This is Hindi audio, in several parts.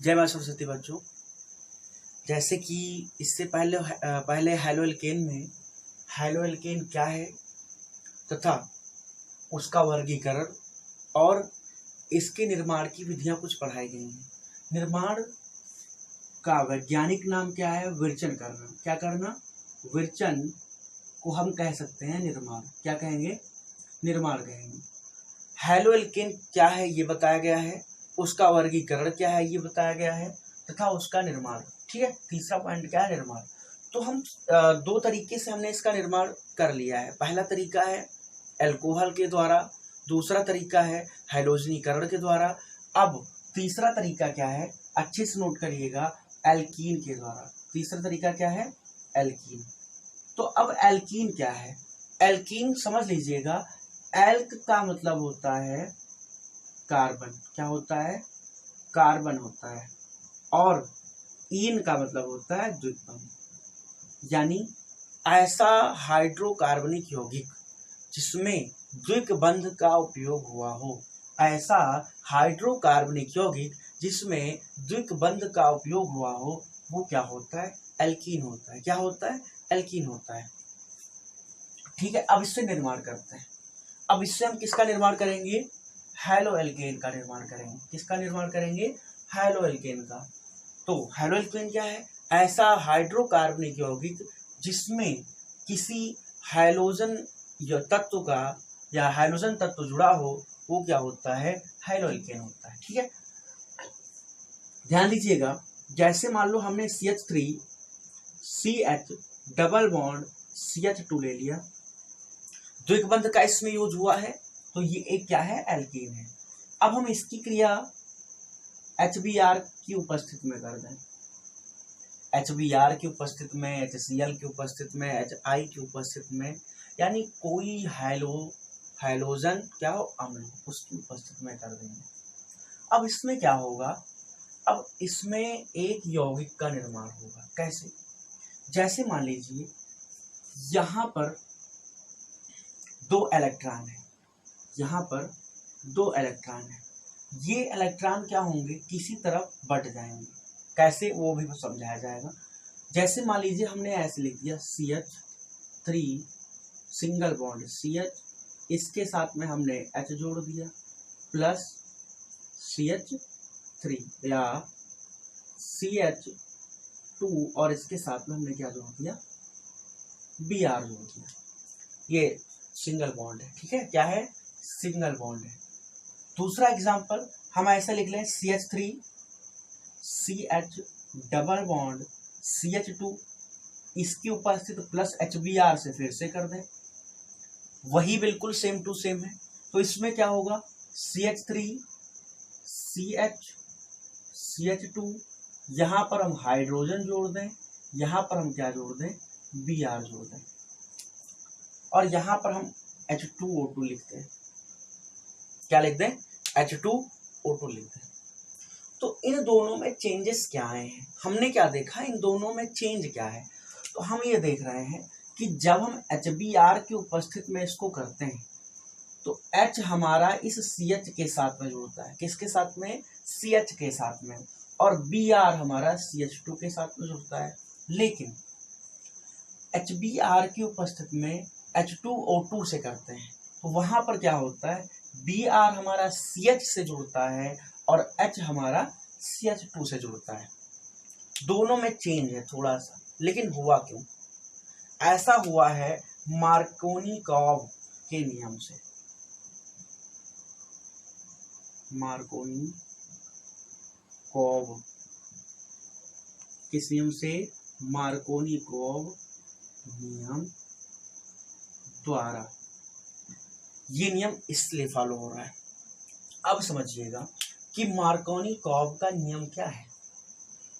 जय मां सरस्वती बच्चों। जैसे कि इससे पहले हैलोएल्केन में हैलोएल्केन क्या है तथा उसका वर्गीकरण और इसके निर्माण की विधियां कुछ पढ़ाई गई हैं। निर्माण का वैज्ञानिक नाम क्या है? विरचन करना। क्या करना? विरचन को हम कह सकते हैं निर्माण। क्या कहेंगे? निर्माण कहेंगे। हैलोएल्केन क्या है ये बताया गया है, उसका वर्गीकरण क्या है ये बताया गया है तथा उसका निर्माण। ठीक है, तीसरा पॉइंट क्या है? निर्माण। तो हम दो तरीके से हमने इसका निर्माण कर लिया है। पहला तरीका है अल्कोहल के द्वारा, दूसरा तरीका है हैलोजनीकरण के द्वारा। अब तीसरा तरीका क्या है? अच्छे से नोट करिएगा, एल्कीन के द्वारा। तीसरा तरीका क्या है? एल्कीन। तो अब एल्कीन क्या है? एल्कीन समझ लीजिएगा, एल्क का मतलब होता है कार्बन। क्या होता है? कार्बन होता है। और ईन का मतलब होता है द्विबंध, यानी ऐसा हाइड्रोकार्बनिक यौगिक जिसमें द्विबंध का उपयोग हुआ हो। ऐसा हाइड्रोकार्बनिक यौगिक जिसमें द्विबंध का उपयोग हुआ हो, वो क्या होता है? एल्कीन होता है। क्या होता है? एल्कीन होता है। ठीक है, अब इससे निर्माण करते हैं। अब इससे हम किसका निर्माण करेंगे? हैलोएल्केन का निर्माण करेंगे। किसका निर्माण करेंगे? हैलोएल्केन का। तो हैलोएल्केन क्या है? ऐसा हाइड्रोकार्बनिक यौगिक जिसमें किसी हैलोजन तत्व का या हैलोजन तत्व जुड़ा हो, वो क्या होता है? हैलोएल्केन होता है। ठीक है, ध्यान दीजिएगा। जैसे मान लो हमने CH3 CH double bond CH2 ले लिया, द्विबंध का इसमें यूज हुआ है, तो ये एक क्या है? एल्कीन है। अब हम इसकी क्रिया HBr की उपस्थिति में कर दें। HBr की उपस्थिति में, HCl की उपस्थिति में, HI की उपस्थिति में, यानी कोई हैलोजन क्या हो? अम्ल, उसकी उपस्थिति में कर देंगे। अब इसमें क्या होगा? अब इसमें एक यौगिक का निर्माण होगा। कैसे? जैसे मान लीजिए यहाँ पर दो इलेक्ट्रॉन है, यहाँ पर दो इलेक्ट्रॉन है। ये इलेक्ट्रॉन क्या होंगे? किसी तरफ बट जाएंगे। कैसे? वो भी समझाया जाएगा। जैसे मान लीजिए हमने ऐसे लिख दिया CH3 सिंगल बॉन्ड CH, इसके साथ में हमने H जोड़ दिया प्लस CH3 या CH2 और इसके साथ में हमने क्या जोड़ दिया? Br जोड़ दिया। ये सिंगल बॉन्ड है। ठीक है, क्या है? सिंगल बॉन्ड है। दूसरा एग्जांपल हम ऐसा लिख लें CH3 CH double bond CH2, इसकी उपस्थिति प्लस HBr से फिर से कर दें, वही बिल्कुल सेम टू सेम है। तो इसमें क्या होगा? CH3 CH CH2, यहाँ पर हम हाइड्रोजन जोड़ दें, यहाँ पर हम क्या जोड़ दें? Br जोड़ दें, और यहाँ पर हम H2O2 लिखते हैं। क्या लिख दें? H2O2 लिख दें। तो इन दोनों में चेंजेस क्या आए हैं? हमने क्या देखा? इन दोनों में चेंज क्या है? तो हम ये देख रहे हैं कि जब हम HBr की उपस्थिति में इसको करते हैं तो H हमारा इस CH के साथ में जुड़ता है। किसके साथ में? CH के साथ में। और Br हमारा CH2 के साथ में जुड़ता है। लेकिन HBr की उपस्थिति में H2O2 से करते हैं तो वहां पर क्या होता है? Br हमारा CH से जुड़ता है और H हमारा CH2 से जुड़ता है। दोनों में चेंज है थोड़ा सा, लेकिन हुआ क्यों? ऐसा हुआ है मार्कोनिकॉव के नियम से। मार्कोनिकॉव किस नियम से? मार्कोनिकॉव नियम द्वारा। ये नियम इसलिए फॉलो हो रहा है। अब समझिएगा कि मार्कोनिकॉव का नियम क्या है।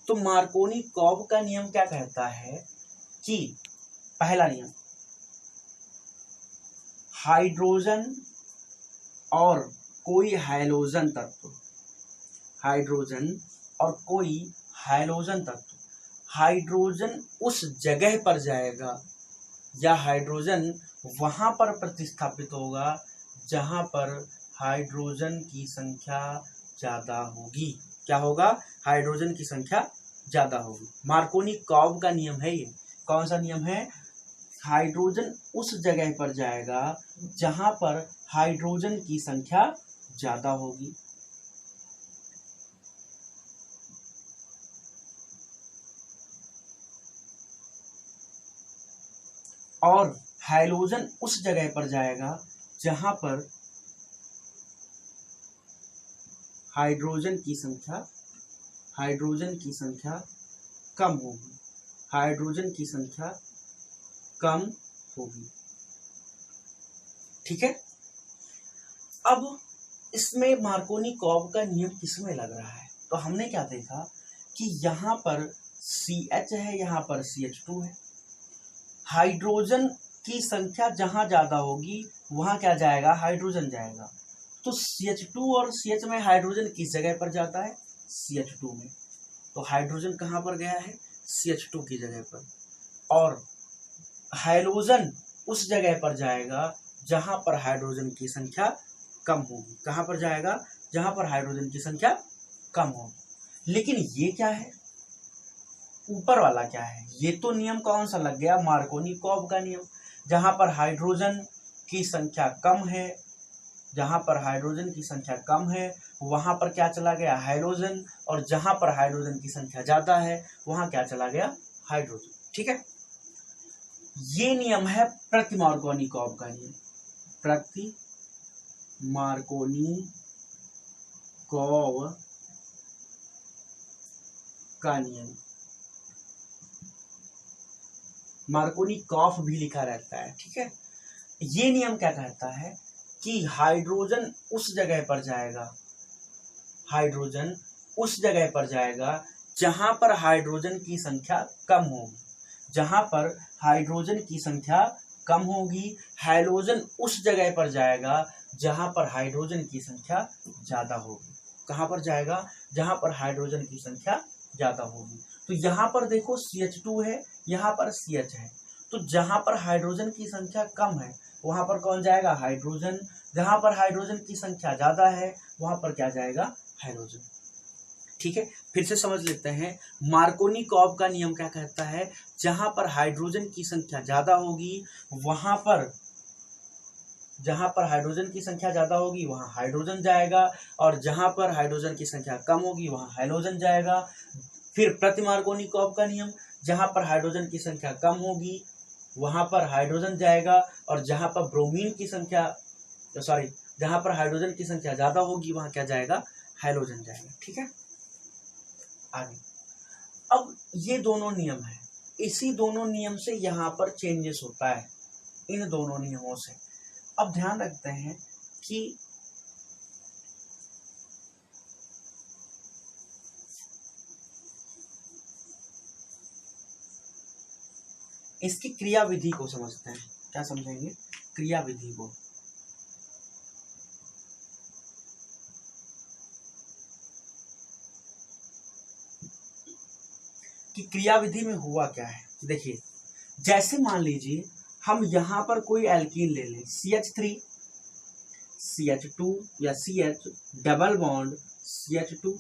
तो मार्कोनिकॉव का नियम क्या कहता है कि पहला नियम, हाइड्रोजन और कोई हैलोजन तत्व, हाइड्रोजन और कोई हैलोजन तत्व, हाइड्रोजन उस जगह पर जाएगा या हाइड्रोजन वहां पर प्रतिस्थापित होगा जहां पर हाइड्रोजन की संख्या ज्यादा होगी। क्या होगा, हाइड्रोजन की संख्या ज्यादा होगी। मार्कोनी-कॉव का नियम है ये। कौन सा नियम है? हाइड्रोजन उस जगह पर जाएगा जहां पर हाइड्रोजन की संख्या ज्यादा होगी। और हाइड्रोजन उस जगह पर जाएगा जहां पर हाइड्रोजन की संख्या कम होगी। हाइड्रोजन की संख्या कम होगी। ठीक है। अब इसमें मार्कोनी-कॉव का नियम किसमें लग रहा है? तो हमने क्या देखा कि यहाँ पर CH है, यहाँ पर CH2 है। हाइड्रोजन की संख्या जहां ज्यादा होगी वहां क्या जाएगा, हाइड्रोजन जाएगा। तो CH2 और CH में हाइड्रोजन किस जगह पर जाता है, CH2 में। तो हाइड्रोजन कहां पर गया है, CH2 की जगह पर। और हाइड्रोजन उस जगह पर जाएगा जहां पर हाइड्रोजन की संख्या कम होगी। कहां पर जाएगा, जहां पर हाइड्रोजन की संख्या कम होगी। लेकिन ये क्या है, ऊपर वाला क्या है? ये तो नियम कौन सा लग गया, मार्कोनी-कॉव का नियम। जहां पर हाइड्रोजन की संख्या कम है, जहां पर हाइड्रोजन की संख्या कम है वहां पर क्या चला गया, हाइड्रोजन। और जहां पर हाइड्रोजन की संख्या ज्यादा है वहां क्या चला गया, हाइड्रोजन। ठीक है। ये नियम है प्रति मार्कोनी-कॉव का नियम। प्रति मार्कोनी-कॉव का नियम। मार्कोनी-कॉव भी लिखा रहता है। ठीक है। ये नियम क्या कहता है कि हाइड्रोजन उस जगह पर जाएगा, हाइड्रोजन उस जगह पर जाएगा जहां पर हाइड्रोजन की संख्या कम होगी। जहां पर हाइड्रोजन की संख्या कम होगी, हाइड्रोजन उस जगह पर जाएगा जहां पर हाइड्रोजन की संख्या ज्यादा होगी। कहां पर जाएगा, जहां पर हाइड्रोजन की संख्या ज्यादा होगी। तो यहाँ पर देखो CH2 है, यहाँ पर CH है। तो जहां पर हाइड्रोजन की संख्या कम है वहां पर कौन जाएगा, हाइड्रोजन। जहां पर हाइड्रोजन की संख्या ज्यादा है वहां पर क्या जाएगा, हाइड्रोजन। ठीक है। फिर से समझ लेते हैं। मार्कोनी-कॉव का नियम क्या कहता है, जहां पर हाइड्रोजन की संख्या ज्यादा होगी वहां पर, जहां पर हाइड्रोजन की संख्या ज्यादा होगी वहां हाइड्रोजन जाएगा। और जहां पर हाइड्रोजन की संख्या कम होगी वहां हाइड्रोजन जाएगा। फिर प्रति मार्कोनी-कॉव का नियम, जहां पर हाइड्रोजन की संख्या कम होगी वहां पर हाइड्रोजन जाएगा। और जहां पर ब्रोमीन की संख्या, सॉरी, जहां पर हाइड्रोजन की संख्या ज्यादा होगी वहां क्या जाएगा, हाइड्रोजन जाएगा। ठीक है। आगे अब ये दोनों नियम है, इसी दोनों नियम से यहाँ पर चेंजेस होता है, इन दोनों नियमों से। अब ध्यान रखते हैं कि इसकी क्रिया विधि को समझते हैं। क्या समझेंगे, क्रिया विधि को। कि क्रिया विधि में हुआ क्या है, देखिए। जैसे मान लीजिए हम यहां पर कोई एल्कीन ले लें, CH3 CH2 या CH डबल बॉन्ड CH2।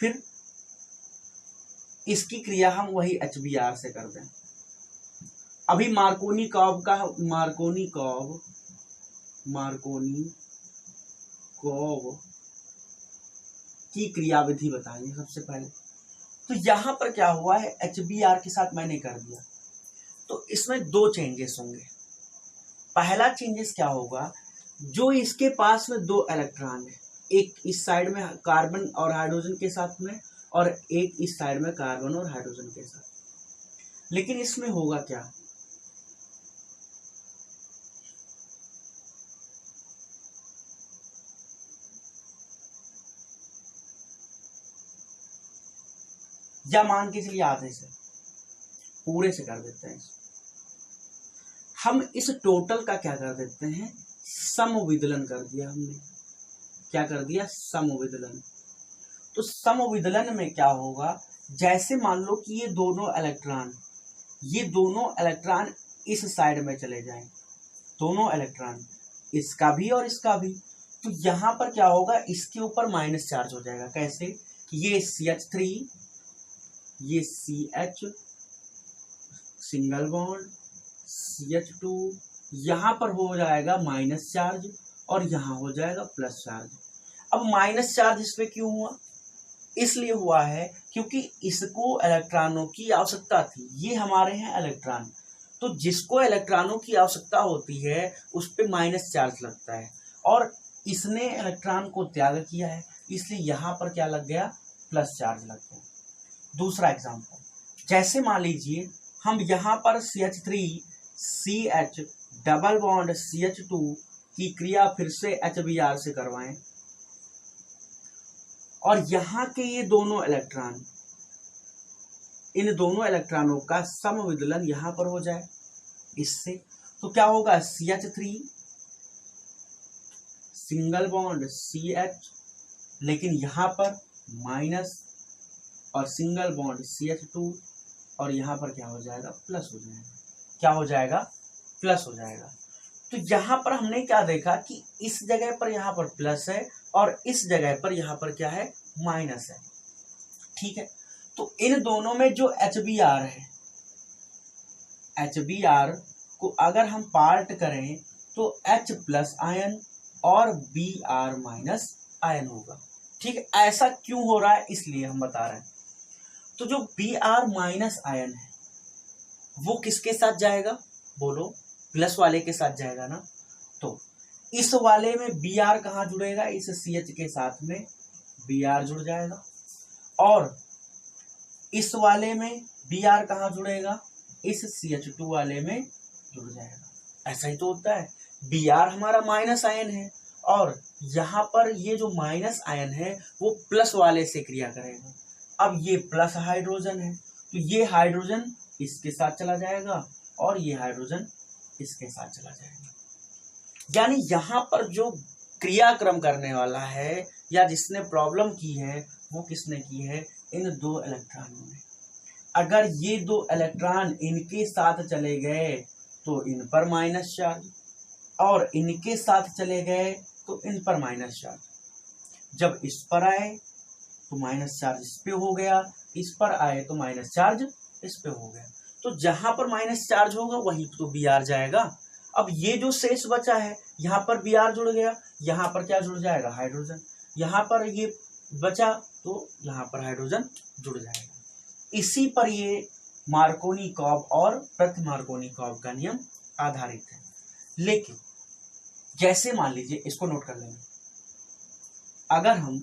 फिर इसकी क्रिया हम वही HBr से कर दें। अभी मार्कोनी-कॉव की क्रिया विधि बताइए सबसे पहले। तो यहां पर क्या हुआ है, HBr के साथ मैंने कर दिया। तो इसमें दो चेंजेस होंगे। पहला चेंजेस क्या होगा, जो इसके पास में दो इलेक्ट्रॉन है, एक इस साइड में कार्बन और हाइड्रोजन के साथ में और एक इस साइड में कार्बन और हाइड्रोजन के साथ। लेकिन इसमें होगा क्या, या मान के चलिए आधे से, पूरे से कर देते हैं। हम इस टोटल का क्या कर देते हैं, समविदलन कर दिया हमने। क्या कर दिया, समविदलन। तो समविदलन में क्या होगा, जैसे मान लो कि ये दोनों इलेक्ट्रॉन इस साइड में चले जाएं, दोनों इलेक्ट्रॉन, इसका भी और इसका भी। तो यहाँ पर क्या होगा, इसके ऊपर माइनस चार्ज हो जाएगा। कैसे, ये CH3, ये CH सिंगल बॉन्ड, CH2, यहाँ पर हो जाएगा माइनस चार्ज और यहाँ हो जाएगा प्लस चार्ज। अब माइनस चार्ज इस पे क्यों हुआ, इसलिए हुआ है क्योंकि इसको इलेक्ट्रॉनों की आवश्यकता थी। ये हमारे हैं इलेक्ट्रॉन, तो जिसको इलेक्ट्रॉनों की आवश्यकता होती है उस पे माइनस चार्ज लगता है, और इसने इलेक्ट्रॉन को त्याग किया है, इसलिए यहाँ पर क्या लग गया, प्लस चार्ज लग गया। दूसरा एग्जाम्पल, जैसे मान लीजिए हम यहाँ पर CH3 CH double bond CH2 की क्रिया फिर से HBr से करवाएं, और यहाँ के ये दोनों इलेक्ट्रॉन, इन दोनों इलेक्ट्रॉनों का समविदलन यहाँ पर हो जाए इससे, तो क्या होगा, CH3 सिंगल बॉन्ड CH, लेकिन यहाँ पर माइनस, और सिंगल बॉन्ड CH2, और यहाँ पर क्या हो जाएगा, प्लस हो जाएगा। क्या हो जाएगा, प्लस हो जाएगा। तो यहाँ पर हमने क्या देखा कि इस जगह पर यहाँ पर प्लस है और इस जगह पर यहाँ पर क्या है, माइनस है। ठीक है, तो इन दोनों में जो HBr है, HBr को अगर हम पार्ट करें तो H प्लस आयन और Br माइनस आयन होगा। ठीक है, ऐसा क्यों हो रहा है इसलिए हम बता रहे हैं। तो जो Br माइनस आयन है वो किसके साथ जाएगा, बोलो, प्लस वाले के साथ जाएगा ना। तो इस वाले में Br कहाँ जुड़ेगा, इस CH के साथ में Br जुड़ जाएगा, और इस वाले में Br कहाँ जुड़ेगा, इस CH2 वाले में जुड़ जाएगा। ऐसा ही तो होता है, Br हमारा माइनस आयन है और यहाँ पर ये जो माइनस आयन है वो प्लस वाले से क्रिया करेगा। अब ये प्लस हाइड्रोजन है तो ये हाइड्रोजन इसके साथ चला जाएगा और ये हाइड्रोजन इसके साथ चला जाएगा। यानी यहाँ पर जो क्रियाक्रम करने वाला है या जिसने प्रॉब्लम की है वो किसने की है, इन दो इलेक्ट्रॉनों ने। अगर ये दो इलेक्ट्रॉन इनके साथ चले गए तो इन पर माइनस चार्ज, और इनके साथ चले गए तो इन पर माइनस चार्ज। जब इस पर आए तो माइनस चार्ज इस पे हो गया, इस पर आए तो माइनस चार्ज इस पे हो गया। तो जहां पर माइनस चार्ज होगा वहीं तो Br जाएगा। अब ये जो शेष बचा है यहाँ पर Br जुड़ गया, यहाँ पर क्या जुड़ जाएगा, हाइड्रोजन। यहाँ पर ये बचा तो यहाँ पर हाइड्रोजन जुड़ जाएगा। इसी पर ये मार्कोनी-कॉब और प्रति मार्कोनी-कॉब का नियम आधारित है। लेकिन जैसे मान लीजिए, इसको नोट कर लेना, अगर हम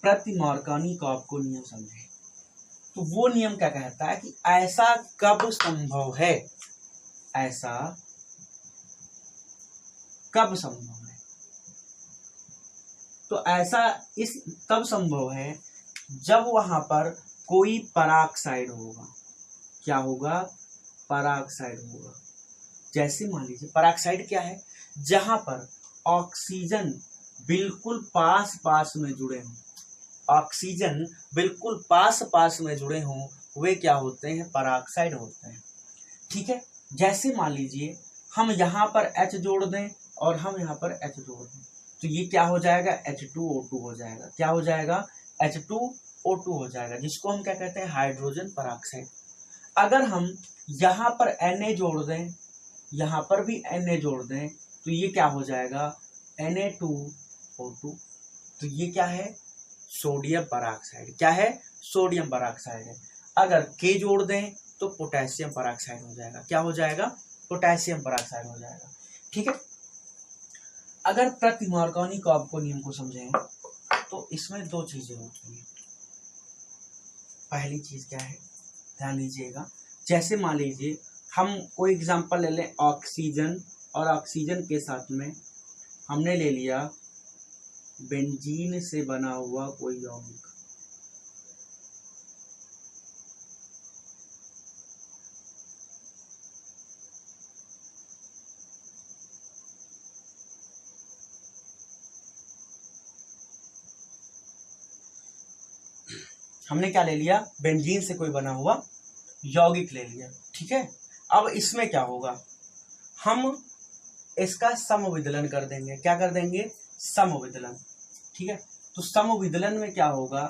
प्रति मार्कोनी-कॉब को नियम समझें तो वो नियम क्या कहता है कि ऐसा कब संभव है, ऐसा कब संभव है। तो ऐसा इस तब संभव है जब वहां पर कोई पराक्साइड होगा। क्या होगा, पराक्साइड होगा। जैसे मान लीजिए पराक्साइड क्या है, जहां पर ऑक्सीजन बिल्कुल पास पास में जुड़े हों, ऑक्सीजन बिल्कुल पास पास में जुड़े हों, वे क्या होते हैं, पराक्साइड होते हैं। ठीक है, जैसे मान लीजिए हम यहाँ पर H जोड़ दें और हम यहाँ पर H जोड़ दें तो ये क्या हो जाएगा, H2O2 हो जाएगा। क्या हो जाएगा, H2O2 हो जाएगा, जिसको हम क्या कहते हैं, हाइड्रोजन पराक्साइड। अगर हम यहाँ पर Na जोड़ दें, यहाँ पर भी Na जोड़ दें तो ये क्या हो जाएगा, Na2O2। तो ये क्या है, सोडियम पराक्साइड। क्या है, सोडियम पराक्साइड है। अगर K जोड़ दें तो पोटेशियम पराक्साइड हो जाएगा। क्या हो जाएगा, पोटेशियम पराक्साइड हो जाएगा। ठीक है, अगर प्रति मार्कोनी-कॉब को नियम को समझें तो इसमें दो चीजें होती हैं। पहली चीज क्या है, ध्यान लीजिएगा, जैसे मान लीजिए हम कोई एग्जांपल ले लें, ऑक्सीजन, और ऑक्सीजन के साथ में हमने ले लिया बेंजीन से बना हुआ कोई यौगिक। हमने क्या ले लिया, बेंजीन से कोई बना हुआ यौगिक ले लिया। ठीक है, अब इसमें क्या होगा, हम इसका समविदलन कर देंगे। क्या कर देंगे, समविदलन, ठीक है। तो समविदलन में क्या होगा,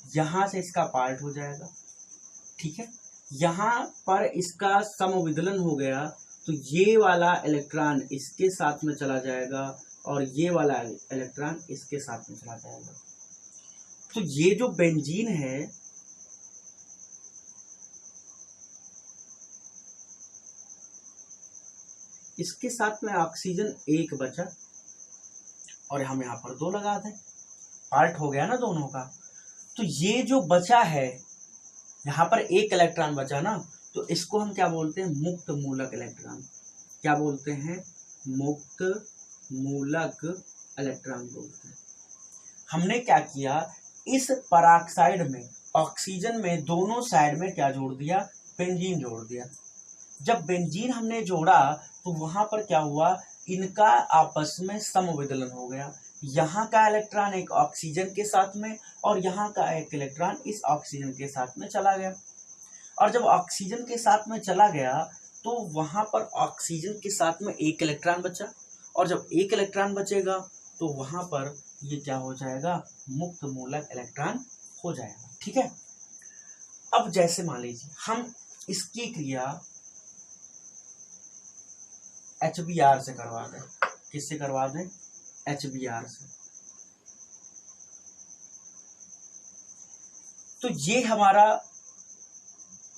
यहां से इसका पार्ट हो जाएगा, ठीक है। यहां पर इसका समविदलन हो गया तो ये वाला इलेक्ट्रॉन इसके साथ में चला जाएगा और ये वाला इलेक्ट्रॉन इसके साथ में चला जाएगा। तो ये जो बेंजीन है इसके साथ में ऑक्सीजन एक बचा और हम यहाँ पर 2 लगा दें, पार्ट हो गया ना दोनों का। तो ये जो बचा है यहाँ पर एक इलेक्ट्रॉन बचा ना, तो इसको हम क्या बोलते हैं, मुक्त मूलक इलेक्ट्रॉन। क्या बोलते हैं, मुक्त मूलक इलेक्ट्रॉन बोलते हैं। हमने क्या किया, इस पराक्साइड में ऑक्सीजन में दोनों साइड में क्या जोड़ दिया, बेंजीन जोड़ दिया। जब बेंजीन हमने जोड़ा तो वहां पर क्या हुआ, इनका आपस में समविदलन हो गया। यहाँ का इलेक्ट्रॉन एक ऑक्सीजन के साथ में और यहाँ का एक इलेक्ट्रॉन इस ऑक्सीजन के साथ में चला गया। और जब ऑक्सीजन के साथ में चला गया तो वहां पर ऑक्सीजन के साथ में एक इलेक्ट्रॉन बचा, और जब एक इलेक्ट्रॉन बचेगा तो वहां पर ये क्या हो जाएगा, मुक्त मूलक इलेक्ट्रॉन हो जाएगा, ठीक है। अब जैसे मान लीजिए हम इसकी क्रिया HBr से करवा दें। किससे करवा दें, HBr से। तो ये हमारा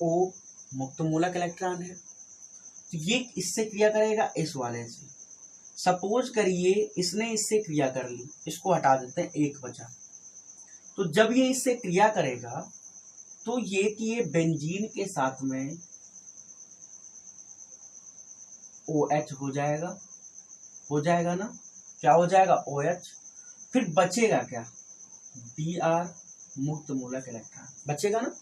O मुक्त मूलक इलेक्ट्रॉन है, तो ये इससे क्रिया करेगा इस वाले से। सपोज करिए इसने इससे क्रिया कर ली, इसको हटा देते हैं, एक बचा। तो जब ये इससे क्रिया करेगा तो ये बेंजीन के साथ में OH हो जाएगा ना, क्या हो जाएगा, OH। फिर बचेगा क्या, Br मुक्त मूलक इलेक्ट्रॉन बचेगा ना,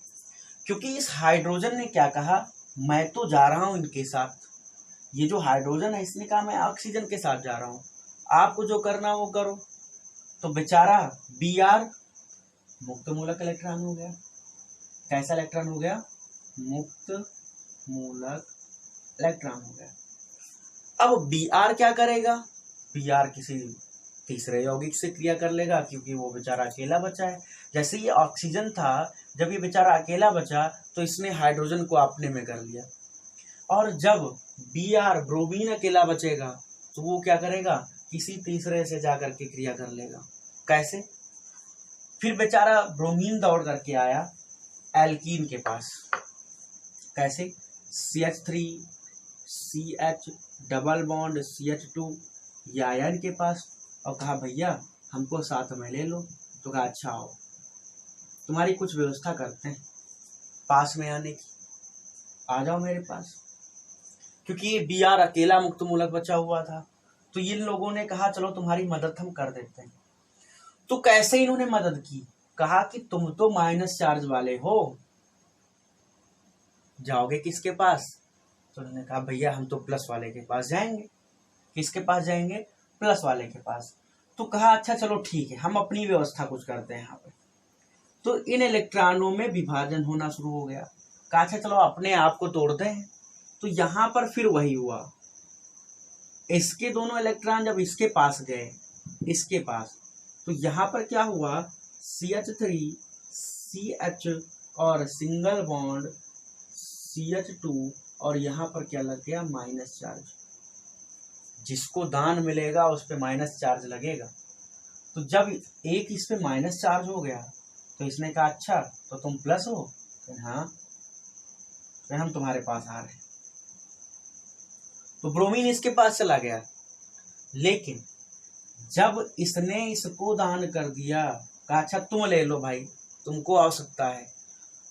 क्योंकि इस हाइड्रोजन ने क्या कहा, मैं तो जा रहा हूं इनके साथ। ये जो हाइड्रोजन है इसने कहा मैं ऑक्सीजन के साथ जा रहा हूं, आपको जो करना वो करो। तो बेचारा Br मुक्त मूलक इलेक्ट्रॉन हो गया। कैसा इलेक्ट्रॉन हो गया, मुक्त मूलक इलेक्ट्रॉन हो गया। अब Br क्या करेगा, Br किसी तीसरे यौगिक से क्रिया कर लेगा, क्योंकि वो बेचारा अकेला बचा है। जैसे ये ऑक्सीजन था, जब ये बेचारा अकेला बचा तो इसने हाइड्रोजन को अपने में कर लिया, और जब Br ब्रोमीन अकेला बचेगा तो वो क्या करेगा, किसी तीसरे से जाकर के क्रिया कर लेगा। कैसे, फिर बेचारा ब्रोमीन दौड़ करके आया एल्कीन के पास। कैसे, CH3 CH double bond CH2 ये आयन के पास, और कहा भैया हमको साथ में ले लो। तो कहा अच्छा आओ, तुम्हारी कुछ व्यवस्था करते हैं पास में आने की, आ जाओ मेरे पास। क्योंकि ये Br अकेला मुक्त मूलक बचा हुआ था, तो इन लोगों ने कहा चलो तुम्हारी मदद हम कर देते हैं। तो कैसे इन्होंने मदद की, कहा कि तुम तो माइनस चार्ज वाले हो, जाओगे किसके पास। तो उन्होंने कहा भैया हम तो प्लस वाले के पास जाएंगे। किसके पास जाएंगे, प्लस वाले के पास। तो कहा अच्छा चलो ठीक है, हम अपनी व्यवस्था कुछ करते हैं यहाँ पे। तो इन इलेक्ट्रॉनों में विभाजन होना शुरू हो गया। कहा अच्छा चलो अपने आप को तोड़ते हैं। तो यहाँ पर फिर वही हुआ, इसके दोनों इलेक्ट्रॉन जब इसके पास गए, इसके पास, तो यहाँ पर क्या हुआ, CH3 CH और सिंगल बॉन्ड CH2, और यहाँ पर क्या लग गया, माइनस चार्ज। जिसको दान मिलेगा उस पे माइनस चार्ज लगेगा। तो जब एक इस पे माइनस चार्ज हो गया तो इसने कहा अच्छा तो तुम प्लस हो, तो हाँ तो हम तुम्हारे पास आ रहे हैं। तो ब्रोमीन इसके पास चला गया, लेकिन जब इसने इसको दान कर दिया, कहा अच्छा तुम ले लो भाई, तुमको आवश्यकता है।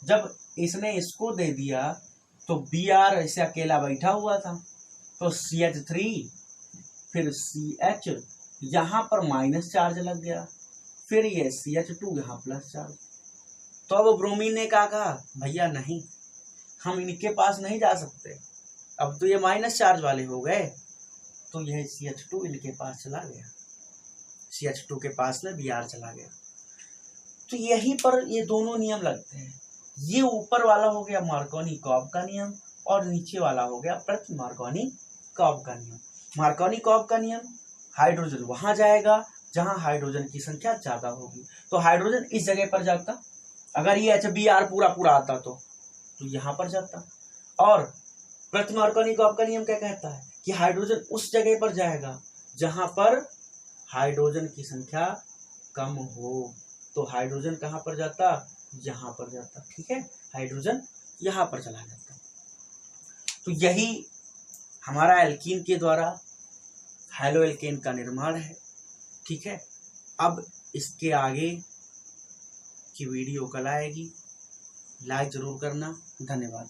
जब इसने इसको दे दिया तो Br ऐसे अकेला बैठा हुआ था, तो CH3 फिर CH, यहाँ पर माइनस चार्ज लग गया, फिर ये CH2 यहाँ प्लस चार्ज। तो अब ब्रोमीन ने कहा भैया नहीं, हम इनके पास नहीं जा सकते, अब तो ये माइनस चार्ज वाले हो गए। तो यह CH2 इनके पास चला गया, CH2 के पास में Br चला गया। तो यहीं पर ये दोनों नियम लगते हैं। ये ऊपर वाला हो गया मार्कोनी-कॉब का नियम, और नीचे वाला हो गया प्रति मार्कोनी-कॉब का नियम। मार्कोनी-कॉब का नियम, हाइड्रोजन वहां जाएगा जहां हाइड्रोजन की संख्या ज्यादा होगी। तो हाइड्रोजन इस जगह पर जाता, अगर ये HBr पूरा पूरा आता तो यहां पर जाता। और प्रथम ऑर्गेनिक का नियम क्या कहता है कि हाइड्रोजन उस जगह पर जाएगा जहां पर हाइड्रोजन की संख्या कम हो। तो हाइड्रोजन कहां पर जाता, यहां पर जाता, ठीक है, हाइड्रोजन यहां पर चला जाता। तो यही हमारा एल्कीन के द्वारा हैलो एल्केन का निर्माण है, ठीक है। अब इसके आगे की वीडियो कल आएगी, लाइक जरूर करना। धन्यवाद।